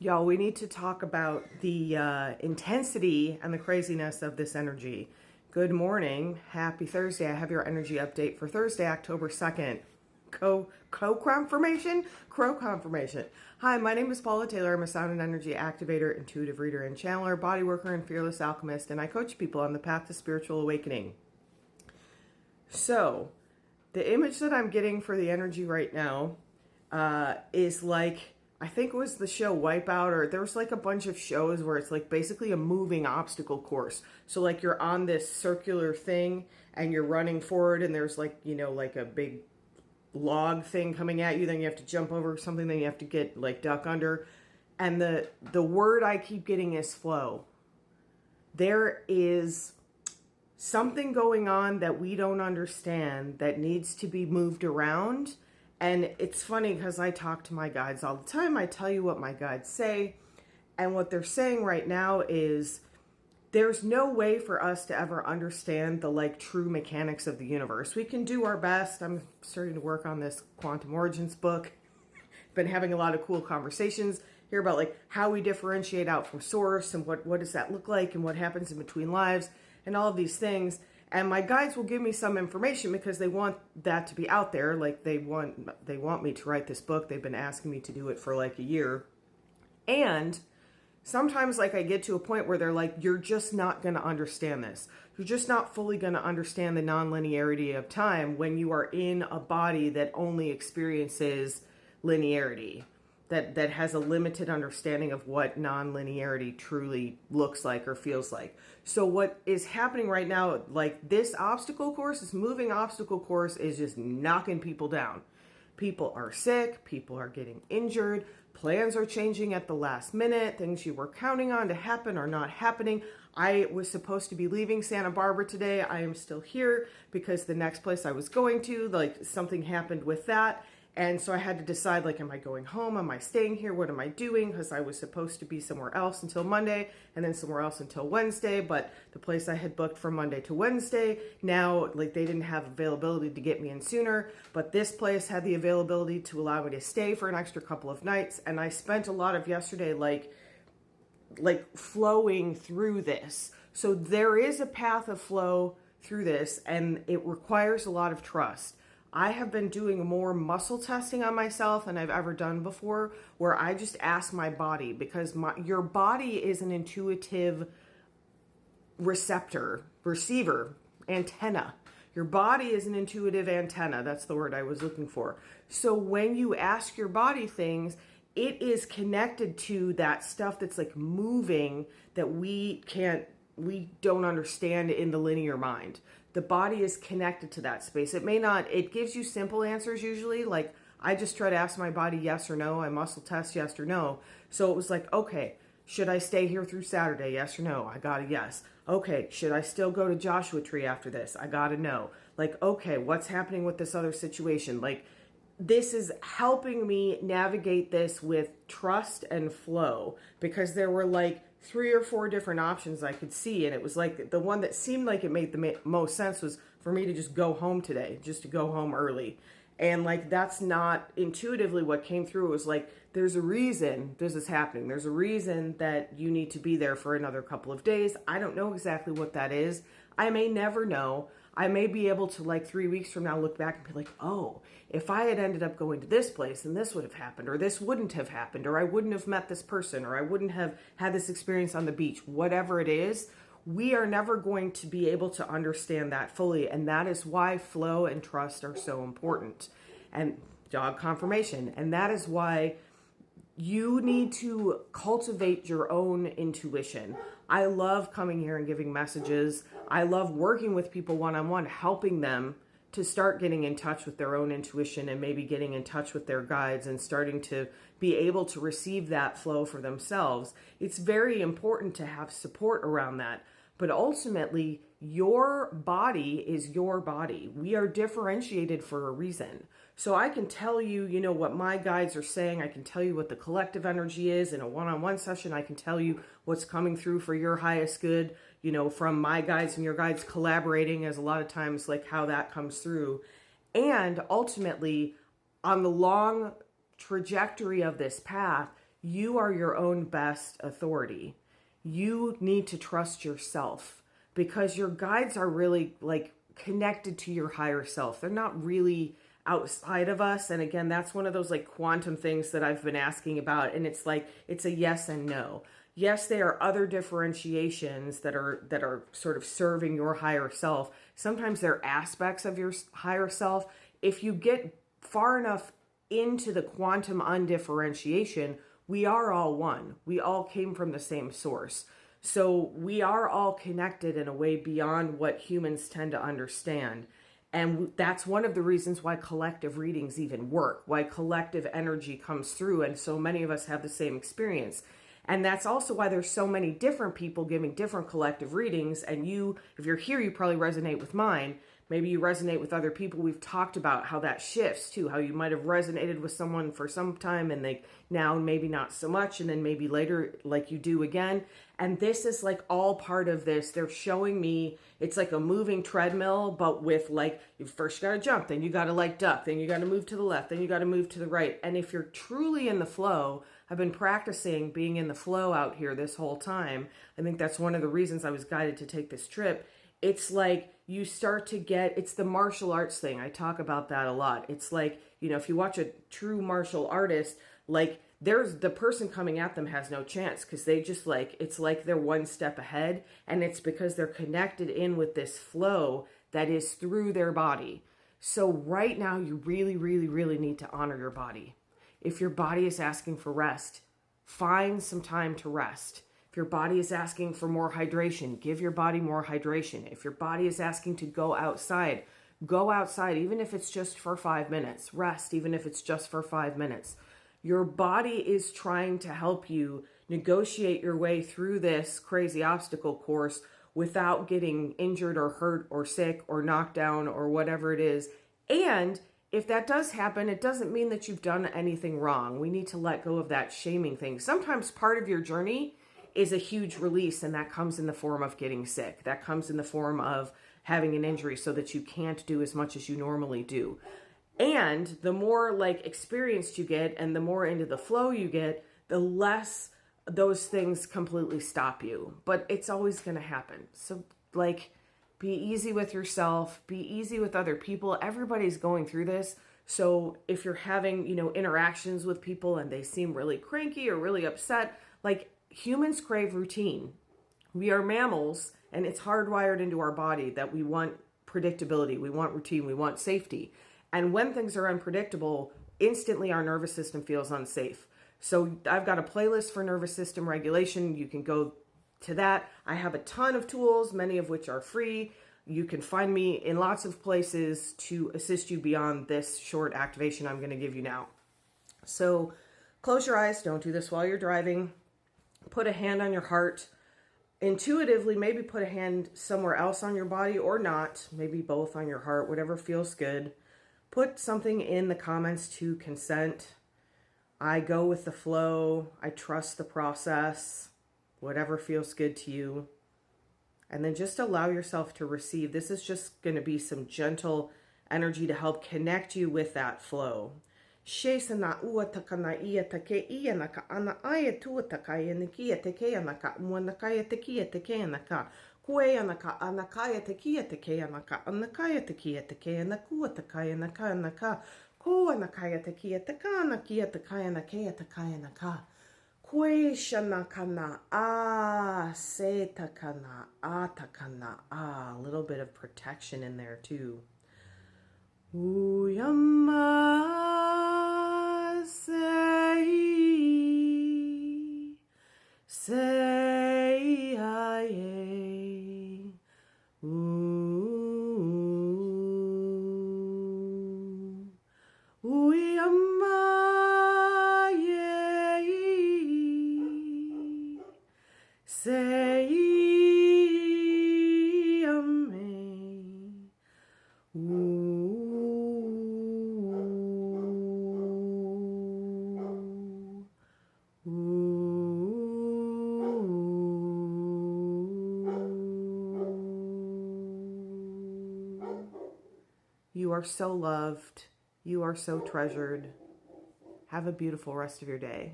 Y'all, we need to talk about the intensity and the craziness of this energy. Good morning. Happy Thursday. I have your energy update for Thursday, October 2nd. Co-confirmation? Crow confirmation. Hi, my name is Paula Taylor. I'm a sound and energy activator, intuitive reader, and channeler, body worker, and fearless alchemist, and I coach people on the path to spiritual awakening. So, the image that I'm getting for the energy right now is like, I think it was the show Wipeout, or there was like a bunch of shows where it's like basically a moving obstacle course. So like you're on this circular thing and you're running forward and there's like, like a big log thing coming at you. Then you have to jump over something, then you have to get like duck under. And the word I keep getting is flow. There is something going on that we don't understand that needs to be moved around. And it's funny because I talk to my guides all the time. I tell you what my guides say. And what they're saying right now is there's no way for us to ever understand the like true mechanics of the universe. We can do our best. I'm starting to work on this Quantum Origins book. Been having a lot of cool conversations here about like how we differentiate out from source and what does that look like and what happens in between lives and all of these things. And my guides will give me some information because they want that to be out there. Like they want me to write this book. They've been asking me to do it for like a year. And sometimes like I get to a point where they're like, you're just not going to understand this. You're just not fully going to understand the non-linearity of time when you are in a body that only experiences linearity. That has a limited understanding of what non-linearity truly looks like or feels like. So what is happening right now, like this obstacle course, this moving obstacle course is just knocking people down. People are sick, people are getting injured, plans are changing at the last minute, things you were counting on to happen are not happening. I was supposed to be leaving Santa Barbara today. I am still here because the next place I was going to, like something happened with that. And so I had to decide, like, am I going home? Am I staying here? What am I doing? Because I was supposed to be somewhere else until Monday and then somewhere else until Wednesday. But the place I had booked from Monday to Wednesday, now, like, they didn't have availability to get me in sooner. But this place had the availability to allow me to stay for an extra couple of nights. And I spent a lot of yesterday, like flowing through this. So there is a path of flow through this, and it requires a lot of trust. I have been doing more muscle testing on myself than I've ever done before, where I just ask my body, because your body is an intuitive receiver, antenna. Your body is an intuitive antenna. That's the word I was looking for. So when you ask your body things, it is connected to that stuff that's like moving that we don't understand in the linear mind. The body is connected to that space. It gives you simple answers usually. Like I just try to ask my body yes or no. I muscle test yes or no. So it was like, okay, should I stay here through Saturday? Yes or no? I got a yes. Okay, should I still go to Joshua Tree after this? I got a no. Like, okay, what's happening with this other situation? Like, this is helping me navigate this with trust and flow, because there were like 3 or 4 different options I could see. And it was like the one that seemed like it made the most sense was for me to just go home today, just to go home early. And like, that's not intuitively what came through. It was like, there's a reason this is happening. There's a reason that you need to be there for another couple of days. I don't know exactly what that is. I may never know. I may be able to, like 3 weeks from now, look back and be like, oh, if I had ended up going to this place, then this would have happened, or this wouldn't have happened, or I wouldn't have met this person, or I wouldn't have had this experience on the beach. Whatever it is, we are never going to be able to understand that fully. And that is why flow and trust are so important. And dog confirmation. And that is why you need to cultivate your own intuition. I love coming here and giving messages. I love working with people one-on-one, helping them to start getting in touch with their own intuition and maybe getting in touch with their guides and starting to be able to receive that flow for themselves. It's very important to have support around that. But ultimately, your body is your body. We are differentiated for a reason. So I can tell you, what my guides are saying. I can tell you what the collective energy is in a one-on-one session. I can tell you what's coming through for your highest good, from my guides and your guides collaborating, as a lot of times like how that comes through. And ultimately, on the long trajectory of this path, You are your own best authority. You need to trust yourself because your guides are really like connected to your higher self. They're not really outside of us. And again, that's one of those like quantum things that I've been asking about. And it's like, it's a yes and no. Yes, there are other differentiations that are sort of serving your higher self. Sometimes they're aspects of your higher self. If you get far enough into the quantum undifferentiation, we are all one. We all came from the same source. So we are all connected in a way beyond what humans tend to understand. And that's one of the reasons why collective readings even work, why collective energy comes through, and so many of us have the same experience. And that's also why there's so many different people giving different collective readings. And you, if you're here, you probably resonate with mine. Maybe you resonate with other people. We've talked about how that shifts too, how you might have resonated with someone for some time and they now maybe not so much, and then maybe later like you do again. And this is like all part of this. They're showing me it's like a moving treadmill, but with like, you first got to jump, then you got to like duck, then you got to move to the left, then you got to move to the right. And if you're truly in the flow, I've been practicing being in the flow out here this whole time. I think that's one of the reasons I was guided to take this trip. It's like you start to get, it's the martial arts thing. I talk about that a lot. It's like, you know, if you watch a true martial artist, like there's the person coming at them has no chance because they just like, it's like they're one step ahead, and it's because they're connected in with this flow that is through their body. So right now you really, really, really need to honor your body. If your body is asking for rest, find some time to rest. If your body is asking for more hydration, give your body more hydration. If your body is asking to go outside, even if it's just for 5 minutes. Rest, even if it's just for 5 minutes. Your body is trying to help you negotiate your way through this crazy obstacle course without getting injured or hurt or sick or knocked down or whatever it is. And if that does happen, it doesn't mean that you've done anything wrong. We need to let go of that shaming thing. Sometimes part of your journey is a huge release, and that comes in the form of getting sick. That comes in the form of having an injury so that you can't do as much as you normally do. And the more like experienced you get and the more into the flow you get, the less those things completely stop you. But it's always going to happen. So like, be easy with yourself, be easy with other people. Everybody's going through this. So if you're having, you know, interactions with people and they seem really cranky or really upset, like humans crave routine. We are mammals, and it's hardwired into our body that we want predictability, we want routine, we want safety. And when things are unpredictable, instantly our nervous system feels unsafe. So I've got a playlist for nervous system regulation. You can go to that. I have a ton of tools, many of which are free. You can find me in lots of places to assist you beyond this short activation I'm going to give you now. So close your eyes. Don't do this while you're driving. Put a hand on your heart. Intuitively, maybe put a hand somewhere else on your body or not. Maybe both on your heart, whatever feels good. Put something in the comments to consent. I go with the flow. I trust the process. Whatever feels good to you. And then just allow yourself to receive. This is just going to be some gentle energy to help connect you with that flow. Shesana uatakana iatake ianaka ana ayatuataka nikia teke anaka muanakaya tekia teke anaka kue anaka anakaya tekia teke anaka anakaya tekia teke anakuataka anaka anaka ko anakaya tekia taka anakia takaya nakaya takaya naka kue shanakana se takana atakana a little bit of protection in there too. Uyama say aye. Uyama ye say ame. You are so loved. You are so treasured. Have a beautiful rest of your day.